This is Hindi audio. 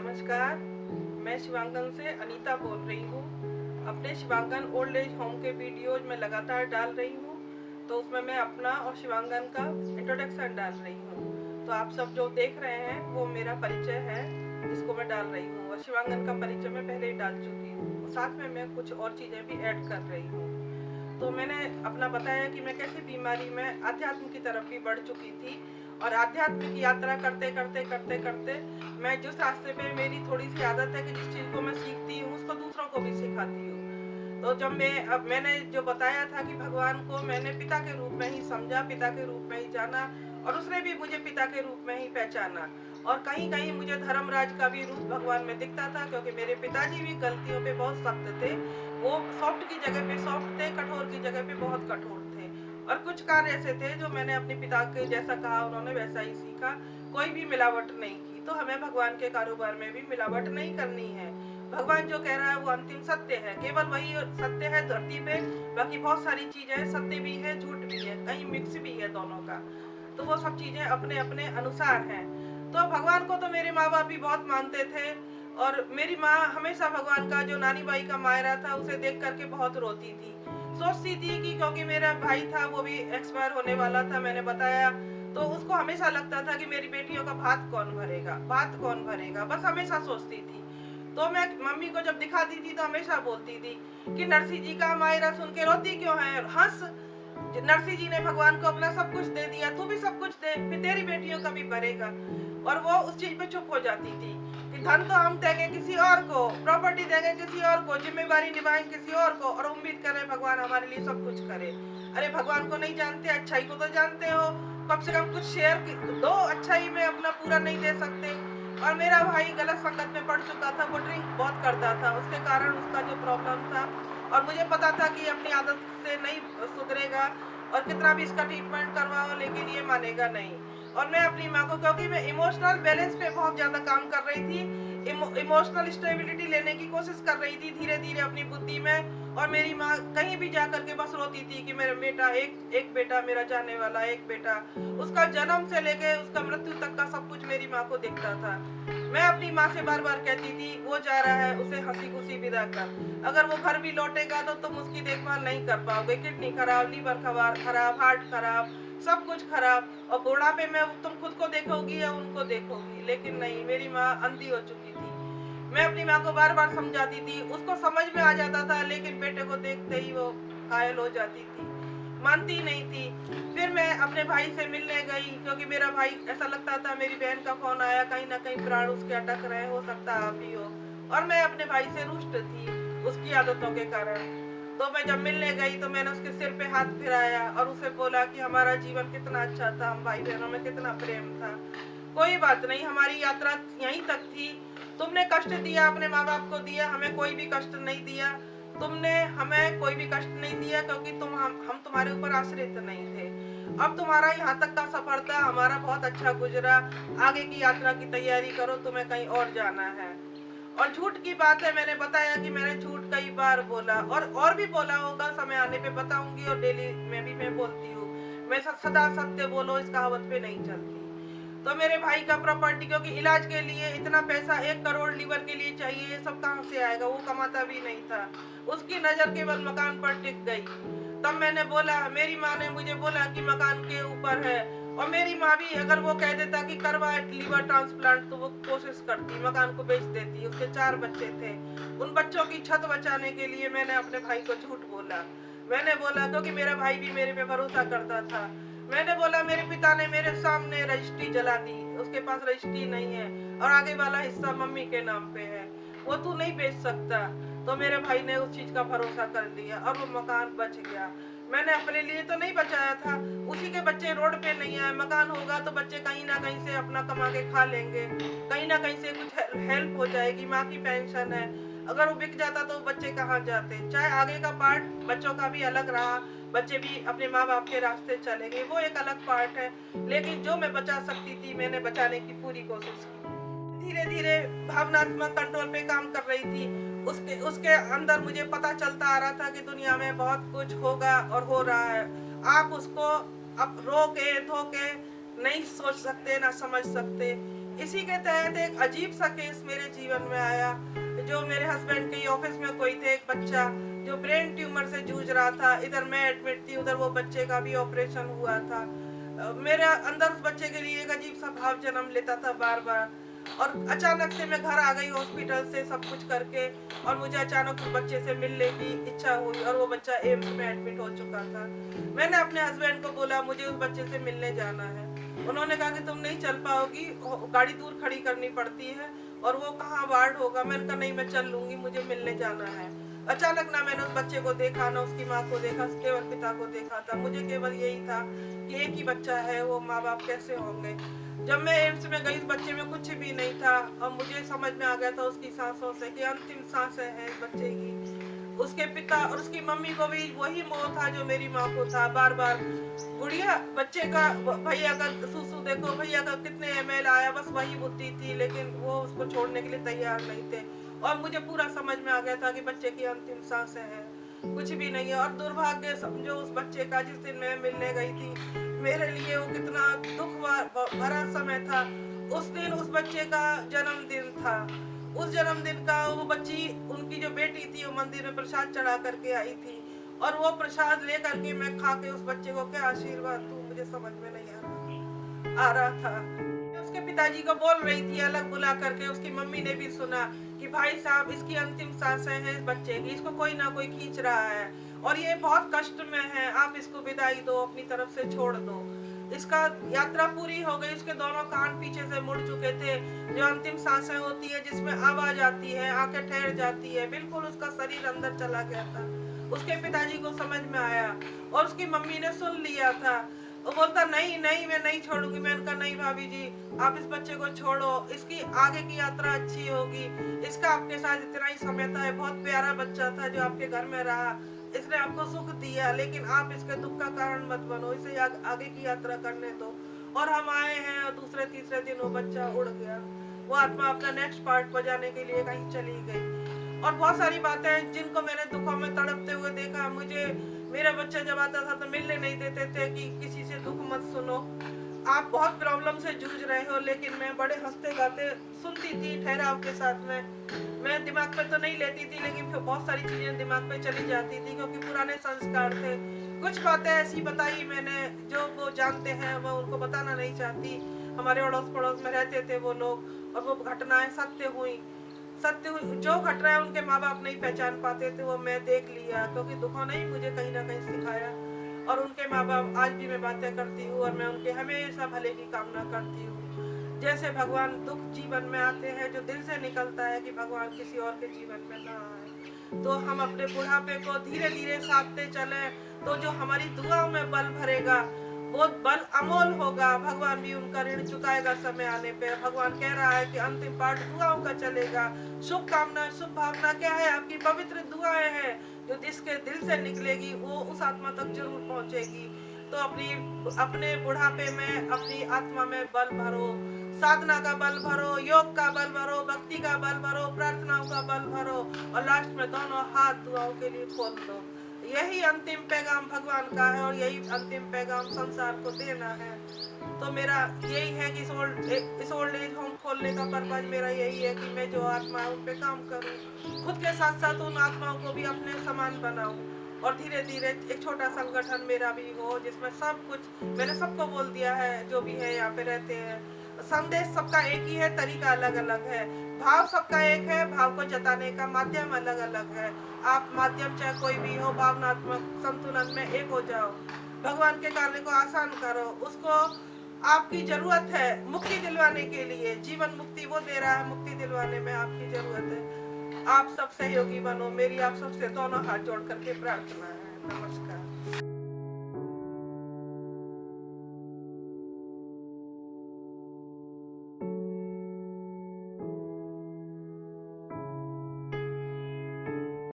नमस्कार, मैं शिवांगन से अनीता बोल रही हूँ। अपने शिवांगन ओल्ड एज होम के वीडियोज में लगातार डाल रही हूँ, तो उसमें मैं अपना और शिवांगन का इंट्रोडक्शन डाल रही हूँ। तो आप सब जो देख रहे हैं वो मेरा परिचय है जिसको मैं डाल रही हूँ, और शिवांगन का परिचय मैं पहले ही डाल चुकी हूँ। साथ में मैं कुछ और चीज़ें भी ऐड कर रही हूँ। तो मैंने अपना बताया कि मैं कैसे बीमारी में अध्यात्म की तरफ भी बढ़ चुकी थी, और आध्यात्मिक यात्रा करते करते करते करते मैं जिस रास्ते पे मेरी थोड़ी सी आदत है कि जिस चीज़ को मैं सीखती हूँ उसको दूसरों को भी सिखाती हूँ। तो जब मैंने जो बताया था कि भगवान को मैंने पिता के रूप में ही समझा, पिता के रूप में ही जाना, और उसने भी मुझे पिता के रूप में ही पहचाना। और कहीं कहीं मुझे धर्मराज का भी रूप भगवान में दिखता था, क्योंकि मेरे पिताजी भी गलतियों पे बहुत सख्त थे। वो सॉफ्ट की जगह पे सॉफ्ट थे, कठोर की जगह पे बहुत कठोर थे। और कुछ कार्य ऐसे थे जो मैंने अपने पिता के जैसा कहा, उन्होंने वैसा ही सीखा। कोई भी मिलावट नहीं की। तो हमें भगवान के कारोबार में भी मिलावट नहीं करनी है। भगवान जो कह रहा है वो अंतिम सत्य है, केवल वही सत्य है धरती पे। बाकी बहुत सारी चीजें सत्य भी है, झूठ भी है, कहीं मिक्स भी है दोनों का। तो वो सब चीजें अपने अपने अनुसार हैं। तो भगवान को तो मेरे माँ बाप भी बहुत मानते थे, और मेरी माँ हमेशा भगवान का जो नानी बाई का मायरा था उसे देख करके बहुत रोती थी। सोचती थी कि क्योंकि मेरा भाई था वो भी एक्सपायर होने वाला था, मैंने बताया, तो उसको हमेशा लगता था कि मेरी बेटियों का भात कौन भरेगा, भात कौन भरेगा, बस हमेशा सोचती थी। तो मैं मम्मी को जब दिखाती थी तो हमेशा बोलती थी कि नरसिंह जी का मायरा सुन के रोती क्यों है, हंस, नरसिंह जी ने भगवान को अपना सब कुछ दे दिया, तू भी सब कुछ दे, फिर तेरी बेटियों का भी भरेगा। और वो उस चीज पे चुप हो जाती थी कि धन तो हम देंगे किसी और को, प्रॉपर्टी देंगे किसी और को, जिम्मेवारी निभाएंगे किसी और को, और उम्मीद करें भगवान हमारे लिए सब कुछ करे। अरे भगवान को नहीं जानते, अच्छाई को तो जानते हो, कम से कम कुछ शेयर दो, अच्छाई में अपना पूरा नहीं दे सकते। और मेरा भाई गलत संगत में पड़ चुका था, वो ड्रिंक बहुत करता था, उसके कारण उसका जो प्रॉब्लम था, और मुझे पता था कि अपनी आदत से नहीं सुधरेगा, और कितना भी इसका ट्रीटमेंट करवाओ लेकिन ये मानेगा नहीं। और मैं अपनी माँ को, क्योंकि मैं इमोशनल बैलेंस पे बहुत ज़्यादा काम कर रही थी, इमोशनल स्टेबिलिटी लेने की कोशिश कर रही थी धीरे धीरे अपनी बुद्धि में। और मेरी माँ कहीं भी जा करके बस रोती थी कि मेरा बेटा, एक बेटा मेरा जाने वाला, एक बेटा। उसका जन्म से लेके उसका मृत्यु तक का सब कुछ मेरी माँ को दिखता था। मैं अपनी माँ से बार बार कहती थी वो जा रहा है, उसे हंसी खुशी विदा कर, अगर वो घर भी लौटेगा तो तुम उसकी देखभाल नहीं कर पाओगे, किडनी खराब, लीवर खराब, हार्ट खराब, सब कुछ खराब, और बुढ़ापे में तुम खुद को देखोगी या उनको देखोगी। लेकिन नहीं, मेरी माँ अंधी हो चुकी थी। मैं अपनी माँ को बार बार समझाती थी, उसको समझ में आ जाता था, लेकिन बेटे को देखते ही वो घायल हो जाती थी, मानती नहीं थी। फिर मैं अपने भाई से मिलने गई, क्योंकि मेरा भाई, ऐसा लगता था मेरी बहन का फोन आया, कहीं ना कहीं प्राण उसके अटक रहे, हो सकता आप ही हो। और मैं अपने भाई से रुष्ट थी उसकी आदतों के कारण। तो मैं जब मिलने गई तो मैंने उसके सिर पे हाथ फिराया और उसे बोला कि हमारा जीवन कितना अच्छा था, हम भाई बहनों में कितना प्रेम था। कोई बात नहीं, हमारी यात्रा यहीं तक थी। तुमने कष्ट दिया, अपने माँ बाप को दिया, हमें कोई भी कष्ट नहीं दिया। तुमने हमें कोई भी कष्ट नहीं दिया, क्योंकि हम तुम्हारे ऊपर आश्रित नहीं थे। अब तुम्हारा यहाँ तक का सफर था, हमारा बहुत अच्छा गुजरा। आगे की यात्रा की तैयारी करो, तुम्हें कहीं और जाना है। और झूठ की बात है, मैंने बताया कि मैंने झूठ कई बार बोला, और भी बोला होगा, समय आने पे बताऊंगी। और डेली में भी मैं बोलती हूँ, मैं सदा सत्य बोलो इस कहावत पे नहीं चलती। तो मेरे भाई का प्रॉपर्टी, क्योंकि इलाज के लिए इतना पैसा, 1 करोड़ लीवर के लिए चाहिए, ये सब कहाँ से आएगा, वो कमाता भी नहीं था। उसकी नजर केवल मकान पर टिक गई। तब मैंने बोला, मेरी माँ ने मुझे बोला कि मकान के ऊपर है, और मेरी माँ भी अगर वो कह देता कि करवा लीवर ट्रांसप्लांट, तो वो कोशिश करती, मकान को बेच देती। उसके 4 बच्चे थे, उन बच्चों की छत बचाने के लिए मैंने अपने भाई को झूठ बोला। मैंने बोला, क्योंकि मेरा भाई भी मेरे पे भरोसा करता था। मैंने बोला, मेरे पिता ने मेरे सामने रजिस्ट्री जला दी, उसके पास रजिस्ट्री नहीं है, और आगे वाला हिस्सा मम्मी के नाम पे है, वो तू नहीं बेच सकता। तो मेरे भाई ने उस चीज का भरोसा कर लिया, और वो मकान बच गया। मैंने अपने लिए तो नहीं बचाया था, उसी के बच्चे रोड पे नहीं आए। मकान होगा तो बच्चे कहीं ना कहीं से अपना कमा के खा लेंगे, कहीं ना कहीं से कुछ हेल्प हो जाएगी, माँ की पेंशन है। अगर वो बिक जाता तो बच्चे कहाँ जाते। चाहे आगे का पार्ट बच्चों का भी अलग रहा, बच्चे भी अपने माँ बाप के रास्ते चले गए, वो एक अलग पार्ट है। लेकिन जो मैं बचा सकती थी, मैंने बचाने की पूरी कोशिश की। धीरे धीरे भावनात्मक कंट्रोल पे काम कर रही थी। उसके उसके अंदर मुझे पता चलता आ रहा था कि दुनिया में बहुत कुछ होगा और हो रहा है। आप उसको अब रोके धोके नहीं सोच सकते, ना समझ सकते। इसी के तहत एक अजीब सा केस मेरे जीवन में आया। जो मेरे हस्बैंड के ऑफिस में कोई थे, एक बच्चा जो ब्रेन ट्यूमर से जूझ रहा था। इधर मैं एडमिट थी, उधर वो बच्चे का भी ऑपरेशन हुआ था। मेरे अंदर उस बच्चे के लिए एक अजीब सा भाव जन्म लेता था बार बार। और अचानक से मैं घर आ गई हॉस्पिटल से सब कुछ करके, और मुझे अचानक उस बच्चे से मिलने की इच्छा हुई, और वो बच्चा एम्स में एडमिट हो चुका था। मैंने अपने हस्बैंड को बोला मुझे उस बच्चे से मिलने जाना है। उन्होंने कहा कि तुम नहीं चल पाओगी, गाड़ी दूर खड़ी करनी पड़ती है, और वो कहाँ वार्ड होगा। मैंने कहा नहीं, मैं चल लूंगी, मुझे मिलने जाना है। अचानक ना मैंने उस बच्चे को देखा, ना उसकी माँ को देखा, केवल पिता को देखा था। मुझे केवल यही था कि एक ही बच्चा है, वो माँ बाप कैसे होंगे। जब मैं एम्स में गई, उस बच्चे में कुछ भी नहीं था, और मुझे समझ में आ गया था उसकी सांसों से कि अंतिम सांसें हैं इस बच्चे की। उसके पिता और उसकी मम्मी को भी वही मोह था जो मेरी माँ को था। बार बार गुड़िया बच्चे का, भैया का सुसु देखो, भैया का कितने ml आया, बस वही बुद्धि थी, लेकिन वो उसको छोड़ने के लिए तैयार नहीं थे। और मुझे पूरा समझ में आ गया था कि बच्चे की अंतिम सांसें हैं, कुछ भी नहीं है। और दुर्भाग्य समझो उस बच्चे का, जिस दिन मैं मिलने गई थी, मेरे लिए वो कितना दुख भरा समय था। उस दिन उस बच्चे का जन्मदिन था। उस जन्मदिन का वो बच्ची, उनकी जो बेटी थी, वो मंदिर में प्रसाद चढ़ा करके आई थी, और वो प्रसाद ले करके मैं खा के उस बच्चे को क्या आशीर्वाद दूं, मुझे समझ में नहीं आ रहा था। उसके पिताजी को बोल रही थी अलग बुला करके, उसकी मम्मी ने भी सुना कि भाई साहब इसकी अंतिम सांसें हैं इस बच्चे की, इसको कोई ना कोई खींच रहा है, और ये बहुत कष्ट में है, आप इसको विदाई दो, अपनी तरफ से छोड़ दो। इसका यात्रा पूरी हो गई, उसके दोनों कान पीछे से मुड़ चुके थे। जो अंतिम सांसें होती है, जिसमें आवाज आती है, आंखें ठहर जाती है, बिल्कुल उसका शरीर अंदर चला गया था। उसके पिताजी को समझ में आया, और उसकी मम्मी ने सुन लिया था। वो बोलता नहीं नहीं, मैं नहीं छोड़ूंगी। मैंने कहा नहीं भाभी जी, आप इस बच्चे को छोड़ो, इसकी आगे की यात्रा अच्छी होगी। इसका आपके साथ इतना ही समय था, बहुत प्यारा बच्चा था जो आपके घर में रहा, इसने आपको सुख दिया, लेकिन आप इसके दुख का कारण मत बनो, इसे आगे की यात्रा करने दो। और हम आए हैं, और दूसरे तीसरे दिन वो बच्चा उड़ गया। वो आत्मा अपना नेक्स्ट पार्ट बजाने के लिए कहीं चली गई। और बहुत सारी बातें हैं जिनको मैंने दुखों में तड़पते हुए देखा। मुझे मेरा बच्चा जब आता था तो मिलने नहीं देते थे कि किसी से दुख मत सुनो, आप बहुत प्रॉब्लम से जूझ रहे हो। लेकिन मैं बड़े हंसते गाते सुनती थी ठहराव के साथ में। मैं दिमाग पे तो नहीं लेती थी, लेकिन फिर बहुत सारी चीजें दिमाग पे चली जाती थी, क्योंकि पुराने संस्कार थे। कुछ बातें ऐसी बताई मैंने जो वो जानते हैं, मैं उनको बताना नहीं चाहती। हमारे अड़ोस पड़ोस में रहते थे वो लोग, और वो घटनाएं सत्य हुई। जो घट रहा है उनके माँ बाप नहीं पहचान पाते थे, वो मैं देख लिया, क्योंकि दुखों ने ही मुझे कहीं ना कहीं सिखाया। और उनके माँ बाप आज भी मैं बातें करती हूँ, और मैं उनके हमेशा भले की कामना करती हूँ। जैसे भगवान दुख जीवन में आते हैं, जो दिल से निकलता है कि भगवान किसी और के जीवन में ना आए, तो हम अपने बुढ़ापे को धीरे धीरे साधते चले, तो जो हमारी दुआओं में बल भरेगा वो बल अमोल होगा। भगवान भी उनका ऋण चुकाएगा समय आने पे। भगवान कह रहा है कि अंतिम पार्ट दुआओं का चलेगा। शुभ कामना, शुभ भावना क्या है? आपकी पवित्र दुआएं हैं, जो जिसके दिल से निकलेगी वो उस आत्मा तक जरूर पहुंचेगी। तो अपने बुढ़ापे में अपनी आत्मा में बल भरो, साधना का बल भरो, योग का बल भरो, भक्ति का बल भरो, प्रार्थनाओं का बल भरो, और लास्ट में दोनों हाथ दुआओं के लिए खोल दो। यही अंतिम पैगाम भगवान का है, और यही अंतिम पैगाम संसार को देना है। तो मेरा यही है कि इस ओल्ड एज होम खोलने का पर्पज मेरा यही है कि मैं जो आत्मा उन पे काम करूं, खुद के साथ साथ उन आत्माओं को भी अपने समान बनाऊं, और धीरे धीरे एक छोटा संगठन मेरा भी हो, जिसमें सब कुछ मैंने सबको बोल दिया है, जो भी है यहाँ पे रहते हैं। संदेश सबका एक ही है, तरीका अलग अलग है, भाव सबका एक है, भाव को जताने का माध्यम अलग अलग है। आप माध्यम चाहे कोई भी हो, भावनात्मक संतुलन में एक हो जाओ, भगवान के कार्य को आसान करो। उसको आपकी जरूरत है मुक्ति दिलवाने के लिए। जीवन मुक्ति वो दे रहा है, मुक्ति दिलवाने में आपकी जरूरत है। आप सब सहयोगी बनो, मेरी आप सबसे दोनों हाथ जोड़ करके प्रार्थना है। नमस्कार।